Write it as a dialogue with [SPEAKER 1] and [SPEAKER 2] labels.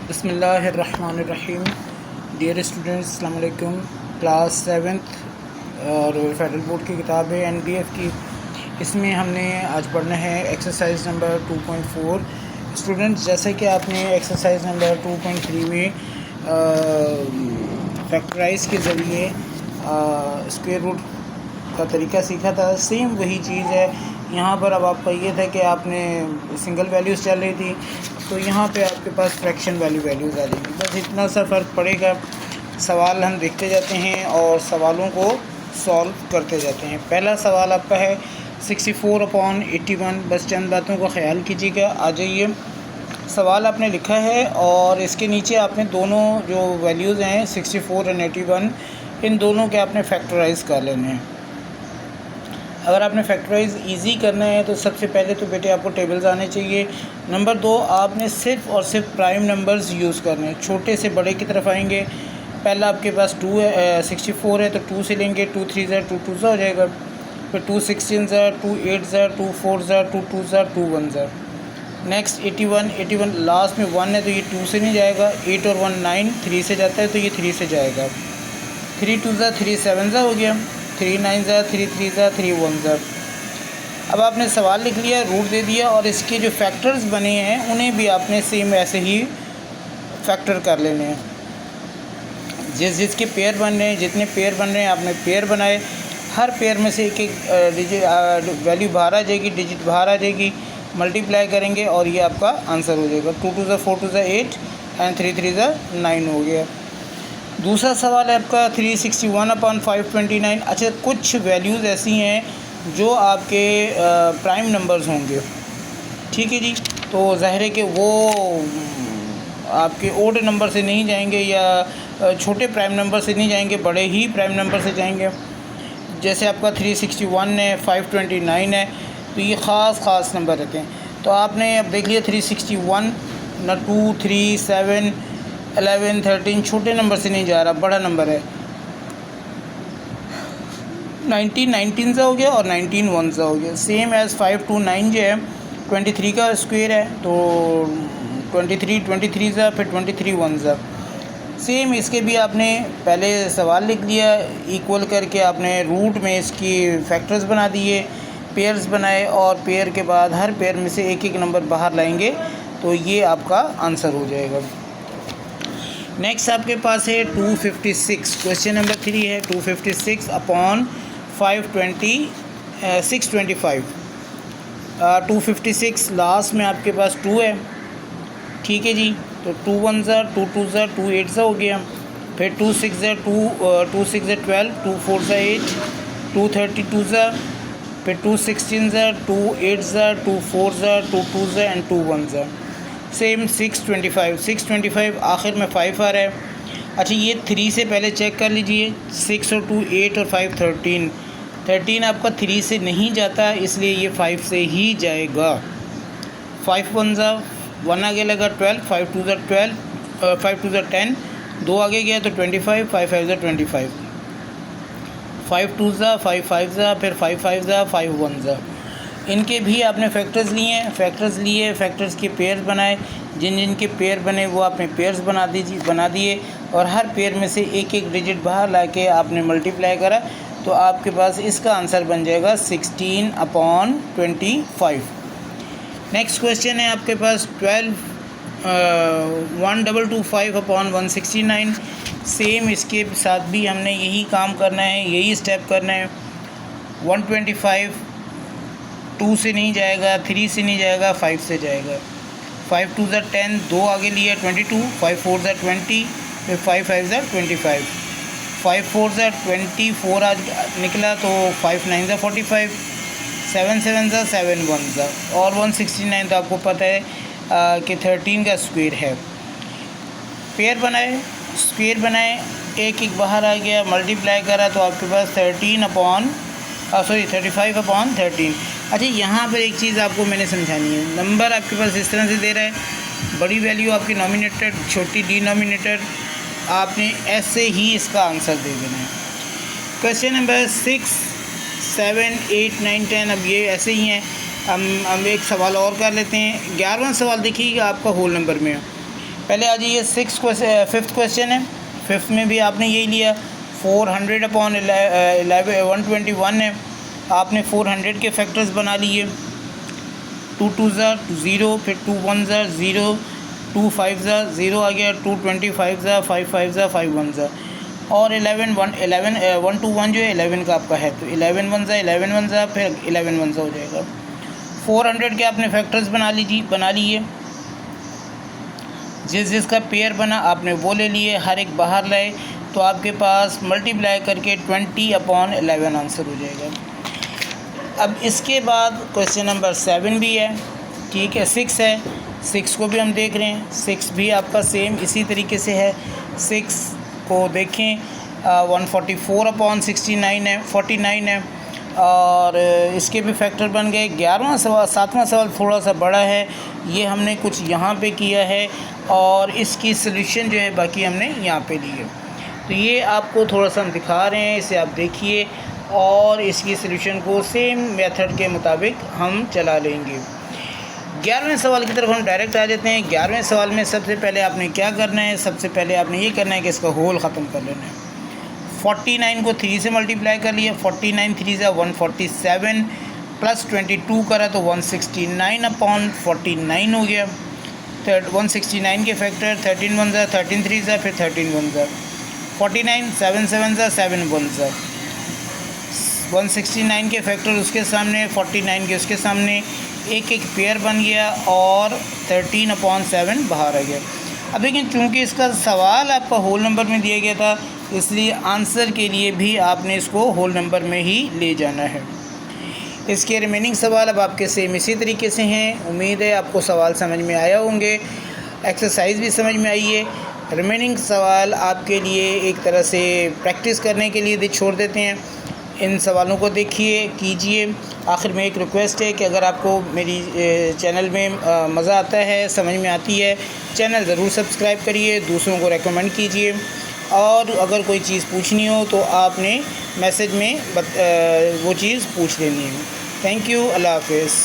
[SPEAKER 1] बिस्मिल्लाहिर्रहमानिर्रहीम। Dear students, अस्सलाम वालेकुम। क्लास 7th और फेडरल बोर्ड की किताब है NBF की। इसमें हमने आज पढ़ना है एक्सरसाइज नंबर 2.4। स्टूडेंट्स, जैसे कि आपने एक्सरसाइज नंबर 2.3 में फैक्टराइज के ज़रिए स्क्वायर रूट का तरीका सीखा था, सेम वही चीज़ है यहाँ पर। अब आपका ये था कि आपने सिंगल वैल्यूज़ चल रही थी, तो यहाँ पे आपके पास फ्रैक्शन वैल्यूज़ आ जाएगी। बस इतना सा फ़र्क पड़ेगा। सवाल हम देखते जाते हैं और सवालों को सॉल्व करते जाते हैं। पहला सवाल आपका है 64/81। बस चंद बातों का ख्याल कीजिएगा। आ जाइए, सवाल आपने लिखा है और इसके नीचे आपने दोनों जो वैल्यूज़ हैं 64 और 81, इन दोनों के आपने फैक्टराइज़ कर लेने हैं। अगर आपने फैक्टराइज़ इजी करना है तो सबसे पहले तो बेटे आपको टेबल्स आने चाहिए। नंबर 2, आपने सिर्फ़ और सिर्फ प्राइम नंबर्स यूज़ करने हैं, छोटे से बड़े की तरफ आएंगे। पहला आपके पास 2 है, 64 है तो 2 से लेंगे, 2 3 ज़ा 2 2 ज़ा हो जाएगा। फिर 2 16 ज़ा 2 8 ज़ा 2 4 ज़ा 2 2 ज़ा 2 1 ज़ा। नेक्स्ट 81 लास्ट में 1 है तो ये 2 से नहीं जाएगा। 8 और 1 9, 3 से जाता है तो ये 3 से जाएगा। 3 2 ज़ा 3 7 ज़ा हो गया। 3 9 ज़ा 3 3 ज़ा 3 1 ज़ा। अब आपने सवाल लिख लिया, रूट दे दिया और इसके जो फैक्टर्स बने हैं उन्हें भी आपने सेम ऐसे ही फैक्टर कर लेने हैं। जिसके पेयर बन रहे हैं, जितने पेयर बन रहे हैं आपने पेयर बनाए। हर पेयर में से एक एक डिजिट वैल्यू बाहर आ जाएगी, डिजिट बाहर आ जाएगी, मल्टीप्लाई करेंगे और ये आपका आंसर हो जाएगा। 2 2 ज़ा 4 2 ज़ा 8 एंड 3 3 ज़ा 9 हो गया। दूसरा सवाल है आपका 361/529। अच्छा, कुछ वैल्यूज़ ऐसी हैं जो आपके प्राइम नंबर्स होंगे, ठीक है जी। तो ज़ाहिर है कि वो आपके ओड नंबर से नहीं जाएंगे या छोटे प्राइम नंबर से नहीं जाएंगे, बड़े ही प्राइम नंबर से जाएंगे। जैसे आपका 361 है, 529 है, तो ये ख़ास नंबर रहते हैं। तो आपने अब देख लिया 361 ना 2 3 7 11 13 छोटे नंबर से नहीं जा रहा, बड़ा नंबर है। 19 सा हो गया और 19 1 सा हो गया। सेम एज़ 529 जो है 23 का स्क्वायर है, तो 23 सा, फिर 23 1 सा। सेम इसके भी आपने पहले सवाल लिख लिया, इक्वल करके आपने रूट में इसकी फैक्टर्स बना दिए, पेयर्स बनाए और पेयर के बाद हर पेयर में से एक एक नंबर बाहर लाएंगे तो ये आपका आंसर हो जाएगा। नेक्स्ट आपके पास है 256। क्वेश्चन नंबर 3 है 256/625। 256 लास्ट में आपके पास 2 है, ठीक है जी। तो 2 1 ज़ा 2 2 ज़ा 2 8 ज़ा हो गया। फिर 2 6 ज़ा 2 6 ज़ा 12, 2 4 ज़ा 8, 2 32 ज़ा, फिर 2 16 ज़ा 2 8 ज़ा 2 4 ज़ा 2 2 ज़ा एंड 2 1 ज़ा। सेम 625 आखिर में 5 आ रहा है। अच्छा, ये 3 से पहले चेक कर लीजिए। 6 और 2 8 और 5 13 आपका 3 से नहीं जाता, इसलिए ये 5 से ही जाएगा। 5 1 ज़ा 1 आगे लगा 12, 5 2 ज़ा 12, 5 2 ज़ा 10, 2 आगे गया तो 25, 5 5 ज़ा 25, 5 2 ज़ा 5 5 ज़ा, फिर 5 5 ज़ा 5 1 ज़ा। इनके भी आपने फैक्टर्स लिए, फैक्टर्स के पेयर्स बनाए। जिन के पेयर बने वो आपने पेयर्स बना दिए और हर पेयर में से एक एक डिजिट बाहर लाके आपने मल्टीप्लाई करा, तो आपके पास इसका आंसर बन जाएगा 16/25। नेक्स्ट क्वेश्चन है आपके पास 1225/169। सेम इसके साथ भी हमने यही काम करना है, यही स्टेप करना है। 125 2 से नहीं जाएगा, 3 से नहीं जाएगा, 5 से जाएगा। 5 2 ज़ा 10, 2 आगे लिया 22, 5 4 ज़ा 20, फिर 5 5 ज़ा 25, 5 4 ज़ा 24 आज निकला तो 5 9 ज़ा 45, 7 7 ज़ा 7 1 ज़ा और 169 तो आपको पता है कि 13 का स्क्वायर है। पेयर बनाए, स्क्वायर बनाए, एक एक बाहर आ गया, मल्टीप्लाई करा तो आपके पास 35/13। अच्छा, यहाँ पर एक चीज़ आपको मैंने समझानी है। नंबर आपके पास इस तरह से दे रहा है, बड़ी वैल्यू आपकी नॉमिनेटर, छोटी डिनोमिनेटर, आपने ऐसे ही इसका आंसर दे देना है। क्वेश्चन नंबर 6 7 8 9 10 अब ये ऐसे ही हैं। हम एक सवाल और कर लेते हैं। 11वां सवाल देखिएगा आपका होल नंबर में है। पहले आ जाइए फिफ्थ क्वेश्चन है। फिफ्थ में भी आपने यही लिया 400 अपॉन 121 है। आपने 400 के फैक्टर्स बना लिए। 2 2 0, फिर 2 1 0, 2 5 0 आ गया, 2 25 5 5 5 1 और 11 1 2 1 जो है 11 का आपका है, तो 11 1 फिर 11 1 हो जाएगा। 400 के आपने फैक्टर्स बना लिए। जिसका पेयर बना आपने वो ले लिए, हर एक बाहर लाए, तो आपके पास मल्टीप्लाई करके 20 अपॉन 11 आंसर हो जाएगा। अब इसके बाद क्वेश्चन नंबर 7 भी है, ठीक है, 6 है। 6 को भी हम देख रहे हैं। 6 भी आपका सेम इसी तरीके से है। 6 को देखें 144 अपॉन 69 है, 49 है, और इसके भी फैक्टर बन गए। 11वां सवाल 7वां सवाल थोड़ा सा बड़ा है, ये हमने कुछ यहाँ पे किया है, और इसकी सलूशन जो है बाकी हमने यहाँ पे ली है। तो ये आपको थोड़ा सा हम दिखा रहे हैं, इसे आप देखिए और इसकी सलूशन को सेम मेथड के मुताबिक हम चला लेंगे। 11वें सवाल की तरफ हम डायरेक्ट आ जाते हैं। 11वें सवाल में सबसे पहले आपने क्या करना है, सबसे पहले आपने ये करना है कि इसका होल ख़त्म कर लेना है। 49 को 3 से मल्टीप्लाई कर लिया, 49 3 ज़ा 147 प्लस 22 करा तो 169 अपॉन 49 हो गया। 169 के फैक्टर 13 1 ज़ा 13 3 ज़ा फिर 13 1 ज़ा 49, 7 7 ज़ा 7 1 ज़ा 169 के फैक्टर उसके सामने, 49 के उसके सामने, एक एक पेयर बन गया और 13 अपॉन 7 बाहर आ गया। अब लेकिन चूँकि इसका सवाल आपका होल नंबर में दिया गया था, इसलिए आंसर के लिए भी आपने इसको होल नंबर में ही ले जाना है। इसके रिमेनिंग सवाल अब आपके सेम इसी तरीके से हैं। उम्मीद है आपको सवाल समझ में आया होंगे, एक्सरसाइज भी समझ में आई है। रिमेनिंग सवाल आपके लिए एक तरह से प्रैक्टिस करने के लिए छोड़ देते हैं। इन सवालों को देखिए, कीजिए। आखिर में एक रिक्वेस्ट है कि अगर आपको मेरी चैनल में मज़ा आता है, समझ में आती है, चैनल ज़रूर सब्सक्राइब करिए, दूसरों को रेकमेंड कीजिए, और अगर कोई चीज़ पूछनी हो तो आपने मैसेज में वो चीज़ पूछ लेनी है। थैंक यू, अल्लाह हाफ़िज़।